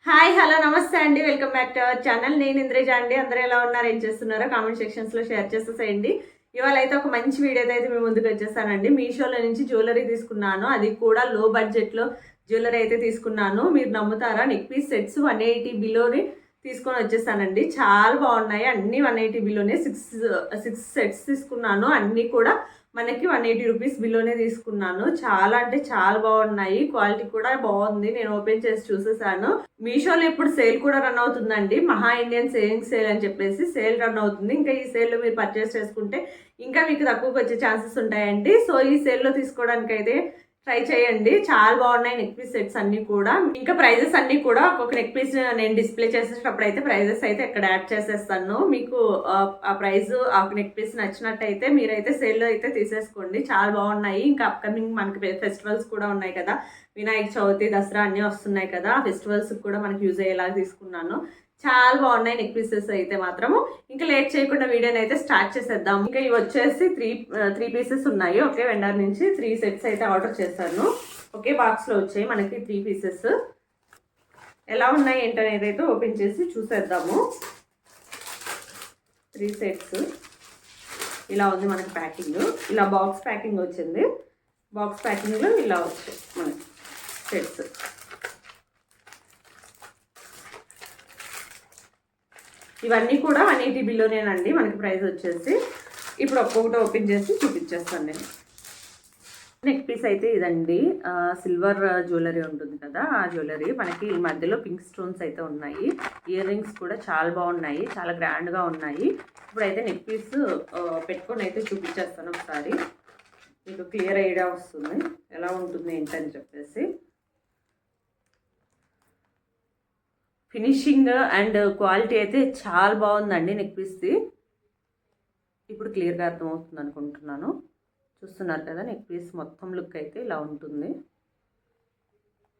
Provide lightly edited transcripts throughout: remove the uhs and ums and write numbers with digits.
Hi hello నమస్తే అండి, welcome back to our channel. నేను ఇంద్రేజ అండి. అందరూ ఎలా ఉన్నారు, ఏం చేస్తున్నారో కామెంట్ సెక్షన్స్లో షేర్ చేసేసేయండి. ఇవాళ అయితే ఒక మంచి వీడియోతో అయితే మేము ముందుకు వచ్చేసానండి. మీషోలో నుంచి జ్యువెలరీ తీసుకున్నాను, అది కూడా లో బడ్జెట్లో జ్యువెలరీ అయితే తీసుకున్నాను. మీరు నమ్ముతారా, నెక్ పీస్ సెట్స్ 180 బిలోని తీసుకొని వచ్చేసానండి. చాలా బాగున్నాయి, అన్నీ 180 బిలోనే. సిక్స్ సెట్స్ తీసుకున్నాను, అన్నీ కూడా మనకి 180 రూపీస్ బిలోనే తీసుకున్నాను. చాలా అంటే చాలా బాగున్నాయి, క్వాలిటీ కూడా బాగుంది. నేను ఓపెన్ చేసి చూసేసాను. మీషోలో ఇప్పుడు సేల్ కూడా రన్ అవుతుందండి, మహా ఇండియన్ సేవింగ్ సేల్ అని చెప్పేసి సేల్ రన్ అవుతుంది. ఇంకా ఈ సేల్లో మీరు పర్చేస్ చేసుకుంటే ఇంకా మీకు తక్కువకి వచ్చే ఛాన్సెస్ ఉంటాయండి. సో ఈ సేల్లో తీసుకోవడానికి అయితే ట్రై చేయండి, చాలా బాగున్నాయి నెక్ పీస్ సెట్స్ అన్ని కూడా. ఇంకా ప్రైజెస్ అన్ని కూడా ఒక్కొక్క నెక్ పీస్ నేను డిస్ప్లే చేసేటప్పుడు అయితే ప్రైజెస్ అయితే ఇక్కడ యాడ్ చేసేస్తాను. మీకు ఆ ప్రైస్ ఆ నెక్ పీస్ నచ్చినట్టయితే మీరైతే సేల్లో అయితే తీసేసుకోండి, చాలా బాగున్నాయి. ఇంకా అప్కమింగ్ మనకి ఫెస్టివల్స్ కూడా ఉన్నాయి కదా, వినాయక చవితి, దసరా అన్నీ వస్తున్నాయి కదా, ఆ ఫెస్టివల్స్ కూడా మనకి యూజ్ అయ్యేలాగా తీసుకున్నాను. చాలా బాగున్నాయి నెక్ పీసెస్ అయితే మాత్రము. ఇంకా లేట్ చేయకుండా వీడియోని అయితే స్టార్ట్ చేసేద్దాం. ఇంకా ఇవి వచ్చేసి త్రీ పీసెస్ ఉన్నాయి. ఒకే వెండర్ నుంచి 3 సెట్స్ అయితే ఆర్డర్ చేశాను. ఒకే బాక్స్లో వచ్చాయి మనకి 3 పీసెస్. ఎలా ఉన్నాయి ఏంటనేది అయితే ఓపెన్ చేసి చూసేద్దాము. 3 సెట్స్ ఇలా ఉంది మనకి ప్యాకింగ్. ఇలా బాక్స్ ప్యాకింగ్ వచ్చింది. బాక్స్ ప్యాకింగ్లో ఇలా వచ్చాయి మనకి సెట్స్. ఇవన్నీ కూడా 180 బిలోనేనండి మనకి ప్రైస్ వచ్చేసి. ఇప్పుడు ఒక్కొక్కటి ఓపెన్ చేసి చూపించేస్తాను నేను. నెక్ పీస్ అయితే ఇదండి, సిల్వర్ జ్యువెలరీ ఉంటుంది కదా, ఆ జ్యువెలరీ మనకి ఈ మధ్యలో పింక్ స్టోన్స్ అయితే ఉన్నాయి. ఇయర్ రింగ్స్ కూడా చాలా బాగున్నాయి, చాలా గ్రాండ్గా ఉన్నాయి. ఇప్పుడైతే నెక్ పీస్ పెట్టుకొని అయితే చూపించేస్తాను ఒకసారి, మీకు క్లియర్ ఐడియా వస్తుంది ఎలా ఉంటుంది ఏంటని చెప్పేసి. ఫినిషింగ్ అండ్ క్వాలిటీ అయితే చాలా బాగుందండి నెక్ పీస్ది. ఇప్పుడు క్లియర్గా అర్థమవుతుంది అనుకుంటున్నాను. చూస్తున్నారు కదా, నెక్ పీస్ మొత్తం లుక్ అయితే ఇలా ఉంటుంది.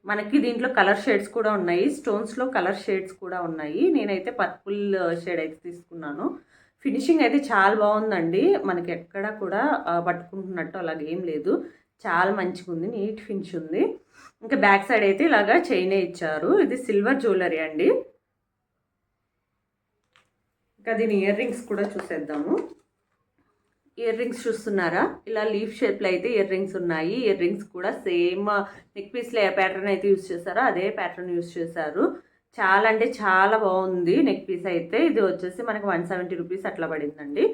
మనకి దీంట్లో కలర్ షేడ్స్ కూడా ఉన్నాయి, స్టోన్స్లో కలర్ షేడ్స్ కూడా ఉన్నాయి. నేనైతే పర్పుల్ షేడ్ అయితే తీసుకున్నాను. ఫినిషింగ్ అయితే చాలా బాగుందండి, మనకి ఎక్కడ కూడా పట్టుకుంటున్నట్టు అలాగేం లేదు. చాలా మంచిగా ఉంది, నీట్ ఫినిష్ ఉంది. ఇంకా బ్యాక్ సైడ్ అయితే ఇలాగా చైనే ఇచ్చారు. ఇది సిల్వర్ జ్యువెలరీ అండి. ఇంకా దీని ఇయర్ రింగ్స్ కూడా చూసేద్దాము. ఇయర్ రింగ్స్ చూస్తున్నారా, ఇలా లీఫ్ షేప్లో అయితే ఇయర్ రింగ్స్ ఉన్నాయి. ఇయర్ రింగ్స్ కూడా సేమ్ నెక్ పీస్లో ఏ ప్యాటర్న్ అయితే యూస్ చేశారో అదే ప్యాటర్న్ యూస్ చేశారు. చాలా అంటే చాలా బాగుంది నెక్ పీస్ అయితే. ఇది వచ్చేసి మనకి 170 రూపీస్ అట్లా పడిందండి.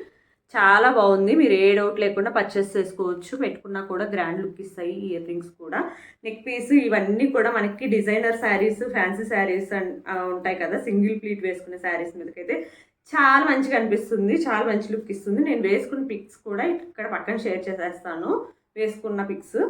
చాలా బాగుంది, మీరు ఏ డౌట్ లేకుండా పర్చేస్ చేసుకోవచ్చు. పెట్టుకున్నా కూడా గ్రాండ్ లుక్ ఇస్తాయి ఇయర్ రింగ్స్ కూడా. నెక్ పీస్ ఇవన్నీ కూడా మనకి డిజైనర్ శారీస్, ఫ్యాన్సీ శారీస్ ఉంటాయి కదా, సింగిల్ ప్లీట్ వేసుకునే శారీస్ మీదకైతే చాలా మంచిగా అనిపిస్తుంది, చాలా మంచి లుక్ ఇస్తుంది. నేను వేసుకున్న పిక్స్ కూడా ఇక్కడ పక్కన షేర్ చేసేస్తాను. వేసుకున్న పిక్స్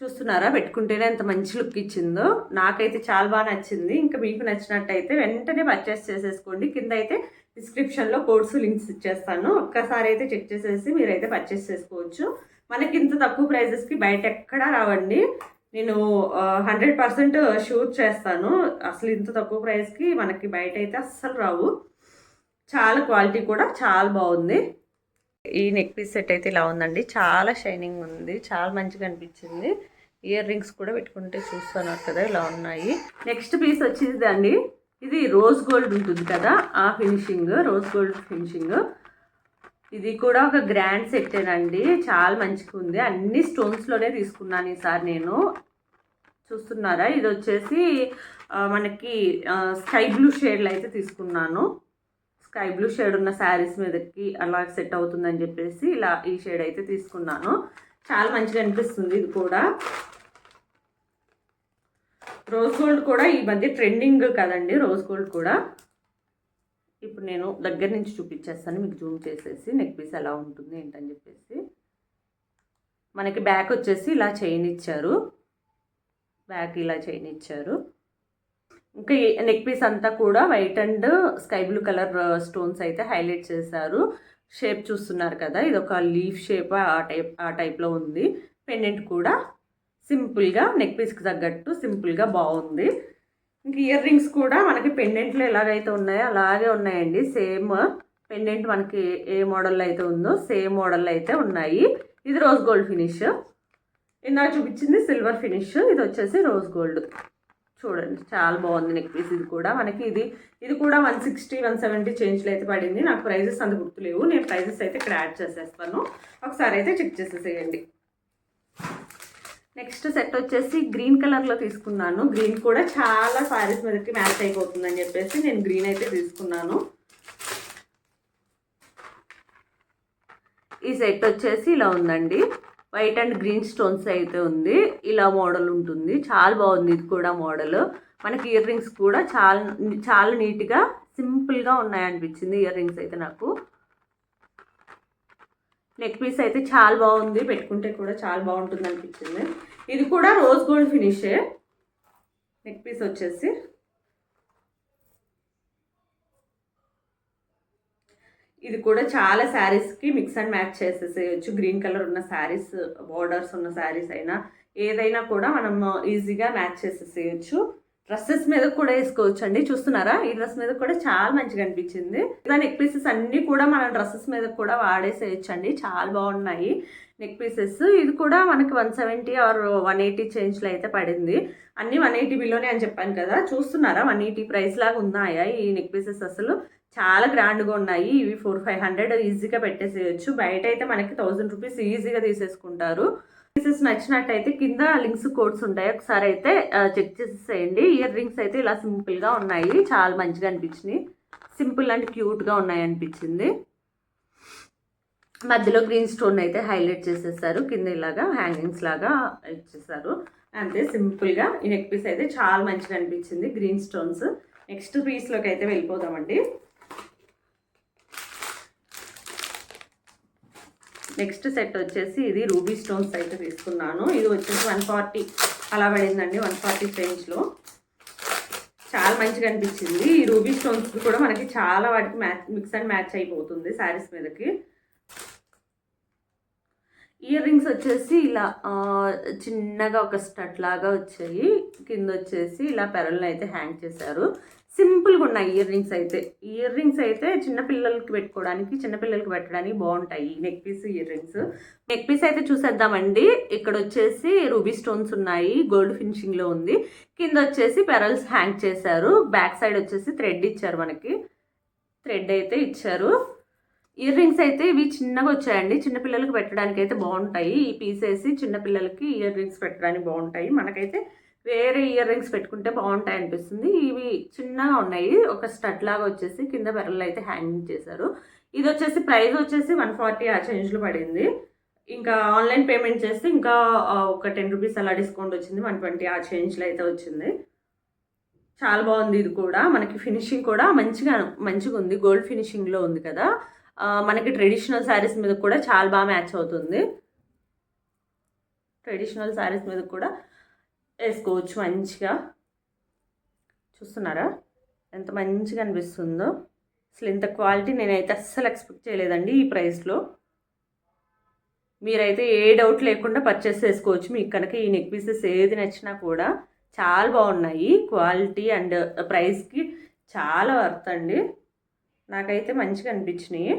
చూస్తున్నారా, పెట్టుకుంటేనే ఎంత మంచి లుక్ ఇచ్చిందో. నాకైతే చాలా బాగా నచ్చింది. ఇంకా మీకు నచ్చినట్టయితే వెంటనే పర్చేస్ చేసేసుకోండి. కింద అయితే డిస్క్రిప్షన్లో కోడ్స్ లింక్స్ ఇచ్చేస్తాను, ఒక్కసారి అయితే చెక్ చేసేసి మీరైతే పర్చేస్ చేసుకోవచ్చు. మనకి ఇంత తక్కువ ప్రైజెస్కి బయట ఎక్కడా రావండి. నేను 100% షూట్ చేస్తాను, అసలు ఇంత తక్కువ ప్రైస్కి మనకి బయట అయితే అస్సలు రావు. చాలా క్వాలిటీ కూడా చాలా బాగుంది. ఈ నెక్ పీస్ సెట్ అయితే ఇలా ఉందండి, చాలా షైనింగ్ ఉంది, చాలా మంచిగా అనిపించింది. ఇయర్ రింగ్స్ కూడా పెట్టుకుంటే చూస్తున్నారు కదా ఇలా ఉన్నాయి. నెక్స్ట్ పీస్ వచ్చేది అండి, ఇది రోజ్ గోల్డ్ ఉంటుంది కదా, ఆ ఫినిషింగ్, రోజ్ గోల్డ్ ఫినిషింగ్. ఇది కూడా ఒక గ్రాండ్ సెట్టేనండి, చాలా మంచిగా ఉంది. అన్ని స్టోన్స్లోనే తీసుకున్నాను ఈసారి నేను. చూస్తున్నారా, ఇది వచ్చేసి మనకి స్కై బ్లూ షేడ్లో అయితే తీసుకున్నాను. స్కై బ్లూ షేడ్ ఉన్న శారీస్ మీదకి అలా సెట్ అవుతుందని చెప్పేసి ఇలా ఈ షేడ్ అయితే తీసుకున్నాను. చాలా మంచిగా అనిపిస్తుంది. ఇది కూడా రోజ్ గోల్డ్ కూడా ఈ మధ్య ట్రెండింగ్ కదండి, రోజ్ గోల్డ్ కూడా. ఇప్పుడు నేను దగ్గర నుంచి చూపించేస్తాను మీకు జూమ్ చేసేసి, నెక్ పీస్ ఎలా ఉంటుంది ఏంటని చెప్పేసి. మనకి బ్యాక్ వచ్చేసి ఇలా చైన్ ఇచ్చారు, బ్యాక్ ఇలా చైన్ ఇచ్చారు. ఇంకా నెక్ పీస్ అంతా కూడా white and sky blue colour stones అయితే హైలైట్ చేశారు. షేప్ చూస్తున్నారు కదా, ఇది ఒక లీఫ్ షేప్ ఆ టైప్లో ఉంది. పెండెంట్ కూడా సింపుల్గా నెక్ పీస్కి తగ్గట్టు సింపుల్గా బాగుంది. ఇంక ఇయర్ రింగ్స్ కూడా మనకి పెండెంట్లు ఎలాగైతే ఉన్నాయో అలాగే ఉన్నాయండి. సేమ్ పెండెంట్ మనకి ఏ మోడల్లో అయితే ఉందో సేమ్ మోడల్లో అయితే ఉన్నాయి. ఇది రోజ్ గోల్డ్ ఫినిష్, ఇందాక చూపించింది సిల్వర్ ఫినిష్, ఇది వచ్చేసి రోజ్ గోల్డ్. చూడండి చాలా బాగుంది నెక్ పీస్. ఇది కూడా మనకి ఇది కూడా 160 170 చేంజ్లో అయితే పడింది. నాకు ప్రైజెస్ అంత గుర్తులేవు, నేను ప్రైజెస్ అయితే ఇక్కడ యాడ్ చేసేస్తాను, ఒకసారి అయితే చెక్ చేసేసేయండి. నెక్స్ట్ సెట్ వచ్చేసి గ్రీన్ కలర్లో తీసుకున్నాను. గ్రీన్ కూడా చాలా శారీస్ మీదకి మ్యాచ్ అయిపోతుందని చెప్పేసి నేను గ్రీన్ అయితే తీసుకున్నాను. ఈ సెట్ వచ్చేసి ఇలా ఉందండి, వైట్ అండ్ గ్రీన్ స్టోన్స్ అయితే ఉంది. ఇలా మోడల్ ఉంటుంది, చాలా బాగుంది. ఇది కూడా మోడల్ మనకి ఇయర్ రింగ్స్ కూడా చాలా చాలా నీట్గా సింపుల్గా ఉన్నాయనిపించింది ఇయర్ రింగ్స్ అయితే నాకు. నెక్ పీస్ అయితే చాలా బాగుంది, పెట్టుకుంటే కూడా చాలా బాగుంటుంది అనిపించింది. ఇది కూడా రోజ్ గోల్డ్ ఫినిషే. నెక్ పీస్ వచ్చేసి ఇది కూడా చాలా శారీస్కి మిక్స్ అండ్ మ్యాచ్ చేసేసేయచ్చు. గ్రీన్ కలర్ ఉన్న శారీస్, బార్డర్స్ ఉన్న శారీస్ అయినా ఏదైనా కూడా మనం ఈజీగా మ్యాచ్ చేసేసేయచ్చు. డ్రెస్సెస్ మీద కూడా వేసుకోవచ్చు అండి. చూస్తున్నారా, ఈ డ్రెస్ మీద కూడా చాలా మంచిగా అనిపించింది. ఇలా నెక్ పీసెస్ అన్నీ కూడా మన డ్రెస్సెస్ మీద కూడా వాడేసేయచ్చు అండి, చాలా బాగున్నాయి నెక్ పీసెస్. ఇది కూడా మనకి 170 ఆర్ 180 చేంజ్లో అయితే పడింది. అన్నీ 180 బిలోనే అని చెప్పాను కదా. చూస్తున్నారా 180 ప్రైస్ లాగా ఉన్నాయా ఈ నెక్ పీసెస్? అసలు చాలా గ్రాండ్గా ఉన్నాయి. ఇవి 400-500 ఈజీగా పెట్టేసేయచ్చు. బయట అయితే మనకి 1000 రూపీస్ ఈజీగా తీసేసుకుంటారు. పీసెస్ నచ్చినట్టయితే కింద లింక్స్ కోడ్స్ ఉంటాయి, ఒకసారి అయితే చెక్ చేసేసేయండి. ఇయర్ రింగ్స్ అయితే ఇలా సింపుల్గా ఉన్నాయి, చాలా మంచిగా అనిపించినాయి. సింపుల్ అండ్ క్యూట్గా ఉన్నాయి అనిపించింది. మధ్యలో గ్రీన్ స్టోన్ అయితే హైలైట్ చేసేసారు, కింద ఇలాగా హ్యాంగింగ్స్ లాగా ఇచ్చేసారు. అంతే సింపుల్గా ఈ నెక్ పీస్ అయితే చాలా మంచిగా అనిపించింది, గ్రీన్ స్టోన్స్. నెక్స్ట్ పీస్లోకి అయితే వెళ్ళిపోదామండి. నెక్స్ట్ సెట్ వచ్చేసి ఇది రూబీ స్టోన్స్ అయితే తీసుకున్నాను. ఇది వచ్చేసి 140 అలా పడిందండి, 140 రేంజ్లో. చాలా మంచిగా అనిపించింది. ఈ రూబీ స్టోన్స్ కూడా మనకి చాలా వాటికి మిక్స్ అండ్ మ్యాచ్ అయిపోతుంది శారీస్ మీదకి. ఇయర్ రింగ్స్ వచ్చేసి ఇలా చిన్నగా ఒక స్టడ్ లాగా వచ్చాయి, కింద వచ్చేసి ఇలా పెరల్ని అయితే హ్యాంగ్ చేశారు. సింపుల్గా ఉన్నాయి ఇయర్ రింగ్స్ అయితే. ఇయర్ రింగ్స్ అయితే చిన్నపిల్లలకి పెట్టుకోవడానికి, చిన్నపిల్లలకి పెట్టడానికి బాగుంటాయి neck piece earrings. Neck piece అయితే చూసేద్దామండి. ఇక్కడ వచ్చేసి రూబీ స్టోన్స్ ఉన్నాయి, గోల్డ్ ఫినిషింగ్లో ఉంది. కింద వచ్చేసి పెరల్స్ హ్యాంగ్ చేశారు. బ్యాక్ సైడ్ వచ్చేసి థ్రెడ్ ఇచ్చారు, మనకి థ్రెడ్ అయితే ఇచ్చారు. ఇయర్ రింగ్స్ అయితే ఇవి చిన్నగా వచ్చాయండి, చిన్నపిల్లలకి పెట్టడానికి అయితే బాగుంటాయి. ఈ పీస్ వేసి చిన్నపిల్లలకి ఇయర్ రింగ్స్ పెట్టడానికి బాగుంటాయి. మనకైతే వేరే ఇయర్ రింగ్స్ పెట్టుకుంటే బాగుంటాయి అనిపిస్తుంది. ఇవి చిన్నగా ఉన్నాయి, ఒక స్టడ్ లాగా వచ్చేసి కింద బెర్రలు అయితే హ్యాంగింగ్ చేశారు. ఇది వచ్చేసి ప్రైస్ వచ్చేసి 140 ఆ చేంజ్లో పడింది. ఇంకా ఆన్లైన్ పేమెంట్ చేస్తే ఇంకా ఒక 10 రూపీస్ అలా డిస్కౌంట్ వచ్చింది, 120 ఆ చేంజ్లో అయితే వచ్చింది. చాలా బాగుంది. ఇది కూడా మనకి ఫినిషింగ్ కూడా మంచిగా ఉంది, గోల్డ్ ఫినిషింగ్లో ఉంది కదా. మనకి ట్రెడిషనల్ శారీస్ మీద కూడా చాలా బాగా మ్యాచ్ అవుతుంది. ట్రెడిషనల్ శారీస్ మీద కూడా వేసుకోవచ్చు మంచిగా. చూస్తున్నారా ఎంత మంచిగా అనిపిస్తుందో? అసలు ఇంత క్వాలిటీ నేనైతే అస్సలు ఎక్స్పెక్ట్ చేయలేదండి ఈ ప్రైస్లో. మీరైతే ఏ డౌట్ లేకుండా పర్చేస్ చేసుకోవచ్చు. మీకు కనుక ఈ నెక్ పీసెస్ ఏది నచ్చినా కూడా చాలా బాగున్నాయి. క్వాలిటీ అండ్ ప్రైస్కి చాలా వర్త్ అండి, నాకైతే మంచిగా అనిపించినాయి.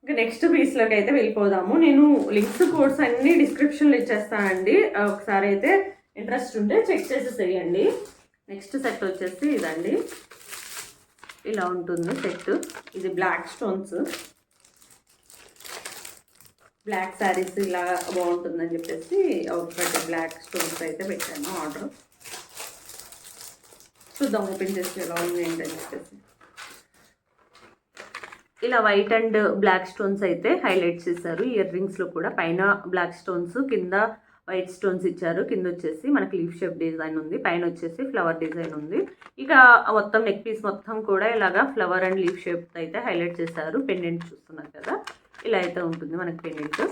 ఇంకా నెక్స్ట్ పీస్లోకి అయితే వెళ్ళిపోదాము. నేను లింక్స్ కోడ్స్ అన్నీ డిస్క్రిప్షన్లో ఇచ్చేస్తానండి, ఒకసారి అయితే ఇంట్రెస్ట్ ఉంటే చెక్ చేసేసేయండి. నెక్స్ట్ సెట్ వచ్చేసి ఇదండి, ఇలా ఉంటుంది సెట్. ఇది బ్లాక్ స్టోన్స్, బ్లాక్ శారీస్ ఇలా బాగుంటుందని చెప్పేసి ఒకటి బ్లాక్ స్టోన్స్ అయితే పెట్టాను ఆర్డర్. చూద్దాం ఓపెన్ చేసి ఎలా ఉంది ఏంటని చెప్పేసి. ఇలా వైట్ అండ్ బ్లాక్ స్టోన్స్ అయితే హైలైట్ చేశారు. ఇయర్ రింగ్స్లో కూడా పైన బ్లాక్ స్టోన్స్, కింద వైట్ స్టోన్స్ ఇచ్చారు. కింద వచ్చేసి మనకి లీఫ్ షేప్ డిజైన్ ఉంది, పైన వచ్చేసి ఫ్లవర్ డిజైన్ ఉంది. ఇక మొత్తం నెక్ పీస్ మొత్తం కూడా ఇలాగా ఫ్లవర్ అండ్ లీఫ్ షేప్ అయితే హైలైట్ చేశారు. పెండెంట్ చూస్తున్నారు కదా, ఇలా అయితే ఉంటుంది మనకి పెండెంట్.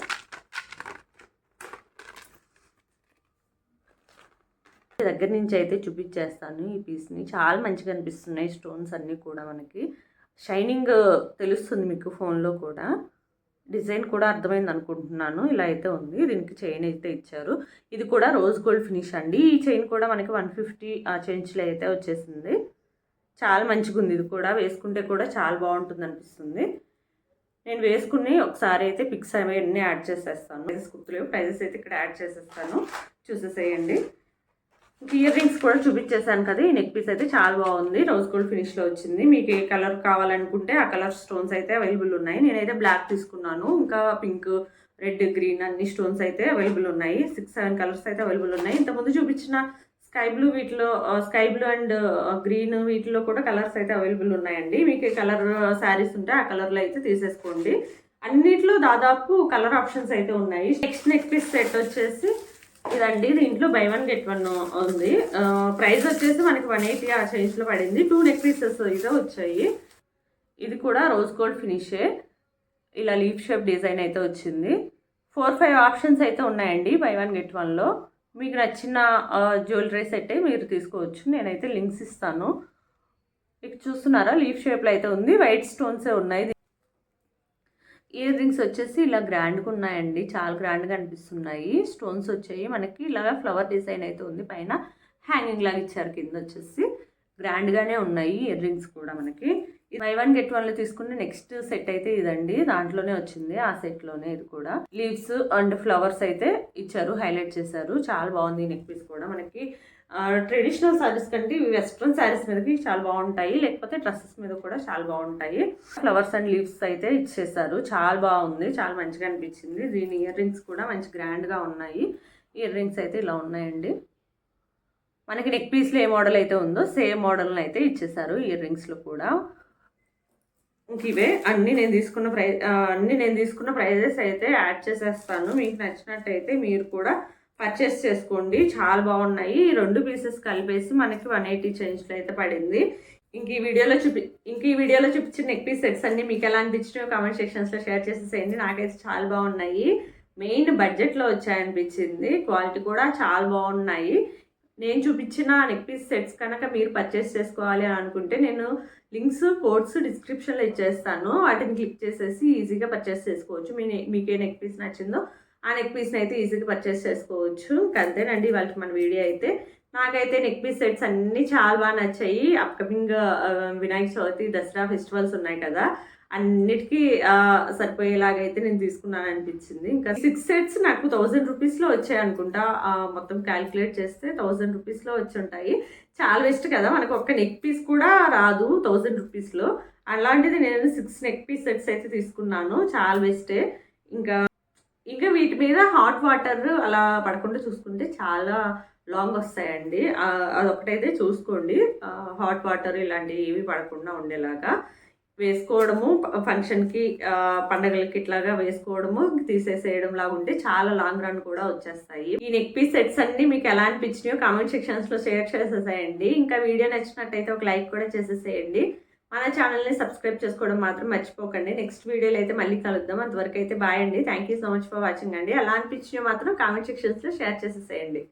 దగ్గర నుంచి అయితే చూపించేస్తాను ఈ పీస్ని. చాలా మంచిగా అనిపిస్తున్నాయి స్టోన్స్ అన్నీ కూడా, మనకి షైనింగ్ తెలుస్తుంది మీకు ఫోన్లో కూడా. డిజైన్ కూడా అర్థమైంది అనుకుంటున్నాను. ఇలా అయితే ఉంది, దీనికి చైన్ అయితే ఇచ్చారు. ఇది కూడా రోజ్ గోల్డ్ ఫినిష్ అండి. ఈ చైన్ కూడా మనకి 150 ఆ చేంజ్లో అయితే వచ్చేసింది. చాలా మంచిగా ఉంది, ఇది కూడా వేసుకుంటే కూడా చాలా బాగుంటుంది అనిపిస్తుంది. నేను వేసుకుని ఒకసారి అయితే పిక్స్ అవన్నీ యాడ్ చేసేస్తాను. ప్రైజెస్ గుర్తులేవు, ప్రైజెస్ అయితే ఇక్కడ యాడ్ చేసేస్తాను, చూసేసేయండి. ఇయర్ రింగ్స్ కూడా చూపించేసాను కదా. ఈ నెక్ పీస్ అయితే చాలా బాగుంది, రోజ్ గోల్డ్ ఫినిష్లో వచ్చింది. మీకు ఏ కలర్ కావాలనుకుంటే ఆ కలర్ స్టోన్స్ అయితే అవైలబుల్ ఉన్నాయి. నేనైతే బ్లాక్ తీసుకున్నాను, ఇంకా పింక్, రెడ్, గ్రీన్ అన్ని స్టోన్స్ అయితే అవైలబుల్ ఉన్నాయి. 6-7 కలర్స్ అయితే అవైలబుల్ ఉన్నాయి. ఇంతకుముందు చూపించిన స్కై బ్లూ, వీటిలో స్కై బ్లూ అండ్ గ్రీన్ వీటిలో కూడా కలర్స్ అయితే అవైలబుల్ ఉన్నాయండి. మీకు ఏ కలర్ శారీస్ ఉంటే ఆ కలర్లో అయితే తీసేసుకోండి. అన్నిట్లో దాదాపు కలర్ ఆప్షన్స్ అయితే ఉన్నాయి. నెక్స్ట్ నెక్ పీస్ సెట్ వచ్చేసి ఇదండి. దీంట్లో బై 1 get 1 ఉంది. ప్రైస్ వచ్చేసి మనకి 180 ఆ చేంజ్లో పడింది. 2 నెక్ పీసెస్ అయితే వచ్చాయి. ఇది కూడా రోజ్ గోల్డ్ ఫినిషే, ఇలా లీఫ్ షేప్ డిజైన్ అయితే వచ్చింది. 4-5 ఆప్షన్స్ అయితే ఉన్నాయండి బై 1 get 1లో. మీకు నచ్చిన జ్యువెలరీ సెట్ మీరు తీసుకోవచ్చు. నేనైతే లింక్స్ ఇస్తాను. ఇక చూస్తున్నారా, లీఫ్ షేప్లో అయితే ఉంది, వైట్ స్టోన్సే ఉన్నాయి. ఇయర్ రింగ్స్ వచ్చేసి ఇలా గ్రాండ్గా ఉన్నాయండి, చాలా గ్రాండ్గా అనిపిస్తున్నాయి. స్టోన్స్ వచ్చాయి మనకి, ఇలాగా ఫ్లవర్ డిజైన్ అయితే ఉంది, పైన హ్యాంగింగ్ లాగా ఇచ్చారు, కింద వచ్చేసి గ్రాండ్గానే ఉన్నాయి ఇయర్ రింగ్స్ కూడా మనకి. బై 1 get 1లో తీసుకున్న నెక్స్ట్ సెట్ అయితే ఇదండి, దాంట్లోనే వచ్చింది, ఆ సెట్లోనే ఇది కూడా. లీవ్స్ అండ్ ఫ్లవర్స్ అయితే ఇచ్చారు, హైలైట్ చేశారు, చాలా బాగుంది. నెక్ పీస్ కూడా మనకి ట్రెడిషనల్ శారీస్ కంటే వెస్ట్రన్ శారీస్ మీదకి చాలా బాగుంటాయి, లేకపోతే డ్రెస్సెస్ మీద కూడా చాలా బాగుంటాయి. ఫ్లవర్స్ అండ్ లీవ్స్ అయితే ఇచ్చేసారు, చాలా బాగుంది, చాలా మంచిగా అనిపించింది. దీని ఇయర్ రింగ్స్ కూడా మంచి గ్రాండ్గా ఉన్నాయి. ఇయర్ రింగ్స్ అయితే ఇలా ఉన్నాయండి. మనకి నెక్ పీస్లో ఏ మోడల్ అయితే ఉందో సేమ్ మోడల్ని అయితే ఇచ్చేసారు ఇయర్ రింగ్స్లో కూడా. ఇంక ఇవే అన్నీ నేను తీసుకున్న ప్రైజెస్ అయితే యాడ్ చేసేస్తాను. మీకు నచ్చినట్టయితే మీరు కూడా పర్చేస్ చేసుకోండి, చాలా బాగున్నాయి. ఈ 2 పీసెస్ కలిపేసి మనకి 180 చేంజ్లో అయితే పడింది. ఇంక ఈ వీడియోలో చూపించిన నెక్ పీస్ సెట్స్ అన్ని మీకు ఎలా అనిపించినాయో కామెంట్ సెక్షన్స్లో షేర్ చేసేసేయండి. నాకైతే చాలా బాగున్నాయి, మెయిన్ బడ్జెట్లో వచ్చాయనిపించింది, క్వాలిటీ కూడా చాలా బాగున్నాయి. నేను చూపించిన నెక్ పీస్ సెట్స్ కనుక మీరు పర్చేస్ చేసుకోవాలి అని అనుకుంటే నేను లింక్స్, కోడ్స్ డిస్క్రిప్షన్లో ఇచ్చేస్తాను, వాటిని క్లిక్ చేసేసి ఈజీగా పర్చేస్ చేసుకోవచ్చు. మీకు ఏ నెక్ పీస్ నచ్చిందో ఆ నెక్ పీస్ని అయితే ఈజీగా పర్చేస్ చేసుకోవచ్చు. అంతేనండి ఇవాళ మన వీడియో అయితే. నాకైతే నెక్ పీస్ సెట్స్ అన్నీ చాలా బాగా నచ్చాయి. అప్కమింగ్ వినాయక చవితి, దసరా ఫెస్టివల్స్ ఉన్నాయి కదా, అన్నిటికీ సరిపోయేలాగైతే నేను తీసుకున్నాను అనిపించింది. ఇంకా 6 సెట్స్ నాకు 1000 రూపీస్లో వచ్చాయి అనుకుంటా, మొత్తం క్యాలిక్యులేట్ చేస్తే 1000 రూపీస్లో వచ్చి ఉంటాయి. చాలా బెస్ట్ కదా, మనకు ఒక్క నెక్ పీస్ కూడా రాదు 1000 రూపీస్లో. అలాంటిది నేను 6 నెక్ పీస్ సెట్స్ అయితే తీసుకున్నాను, చాలా బెస్టే. ఇంకా వీటి మీద హాట్ వాటర్ అలా పడకుండా చూసుకుంటే చాలా లాంగ్ వస్తాయండి. అదొకటైతే చూసుకోండి, హాట్ వాటర్ ఇలాంటివి ఏవి పడకుండా ఉండేలాగా వేసుకోవడము, ఫంక్షన్కి, పండగలకి ఇట్లాగా వేసుకోవడము, తీసేసేయడం లాగా ఉంటే చాలా లాంగ్ రన్ కూడా వచ్చేస్తాయి. ఈ నెక్ పీస్ సెట్స్ అన్ని మీకు ఎలా అనిపించినాయో కామెంట్ సెక్షన్స్లో షేర్ చేసేసేయండి. ఇంకా వీడియో నచ్చినట్టయితే ఒక లైక్ కూడా చేసేసేయండి. మన ఛానల్ని సబ్స్క్రైబ్ చేసుకోవడం మాత్రం మర్చిపోకండి. నెక్స్ట్ వీడియోలో అయితే మళ్ళీ కలుద్దాం. అంతవరకు అయితే బాయ్ అండి. Thank you so much for watching అండి. ఎలా అనిపించినాయో మాత్రం కామెంట్ సెక్షన్స్లో షేర్ చేసేసేయండి.